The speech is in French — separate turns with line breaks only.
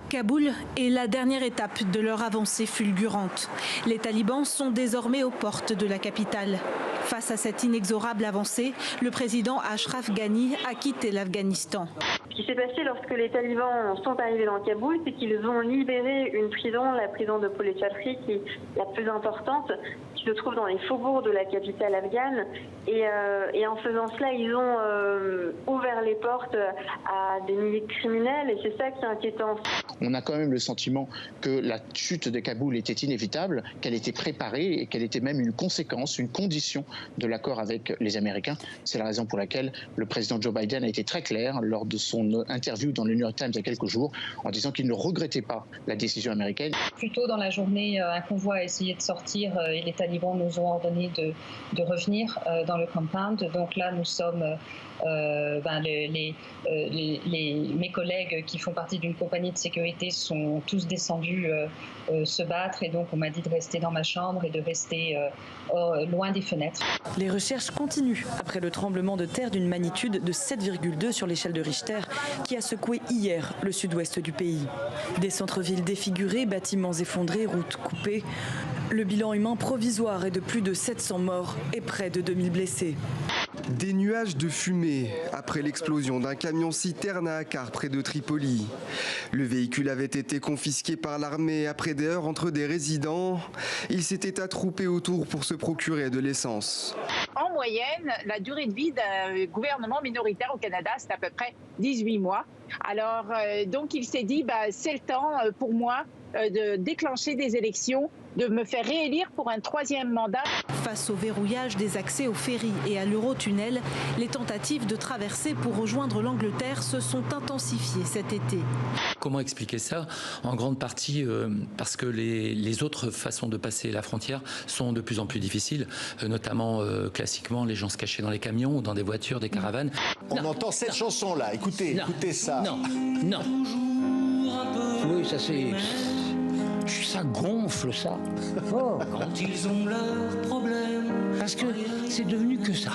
Kaboul est la dernière étape de leur avancée fulgurante. Les talibans sont désormais aux portes de la capitale. Face à cette inexorable avancée, le président Ashraf Ghani a quitté l'Afghanistan.
Ce qui s'est passé lorsque les talibans sont arrivés dans Kaboul, c'est qu'ils ont libéré une prison, la prison de Pul-e-Chakri, qui est la plus importante, qui se trouve dans les faubourgs de la capitale afghane. Et en faisant cela, ils ont ouvert les portes à des milliers de criminels, et c'est ça qui est inquiétant.
On a quand même le sentiment que la chute de Kaboul était inévitable, qu'elle était préparée et qu'elle était même une conséquence, une condition de l'accord avec les Américains. C'est la raison pour laquelle le président Joe Biden a été très clair lors de son interview dans le New York Times il y a quelques jours en disant qu'il ne regrettait pas la décision américaine.
Plus tôt dans la journée, un convoi a essayé de sortir et les talibans nous ont ordonné de revenir dans le compound. Donc là, nous sommes, mes collègues qui font partie d'une compagnie de sécurité sont tous descendus se battre et donc on m'a dit de rester dans ma chambre et de rester loin des fenêtres.
Les recherches continuent après le tremblement de terre d'une magnitude de 7,2 sur l'échelle de Richter qui a secoué hier le sud-ouest du pays. Des centres-villes défigurés, bâtiments effondrés, routes coupées. Le bilan humain provisoire est de plus de 700 morts et près de 2000 blessés.
Des nuages de fumée après l'explosion d'un camion-citerne à Akkar près de Tripoli. Le véhicule avait été confisqué par l'armée après des heurts entre des résidents. Ils s'étaient attroupés autour pour se procurer de l'essence.
En moyenne, la durée de vie d'un gouvernement minoritaire au Canada, c'est à peu près 18 mois. Alors, donc il s'est dit, c'est le temps pour moi de déclencher des élections, de me faire réélire pour un 3e mandat.
Face au verrouillage des accès au ferry et à l'Eurotunnel, les tentatives de traversée pour rejoindre l'Angleterre se sont intensifiées cet été.
Comment expliquer ça? En grande partie parce que les autres façons de passer la frontière sont de plus en plus difficiles, notamment classiquement les gens se cachaient dans les camions ou dans des voitures, des caravanes.
On entend cette chanson-là, écoutez ça.
Non. Oui, ça c'est... Ça gonfle, ça. Fort.
Quand ils ont leurs problèmes.
Parce que c'est devenu que ça.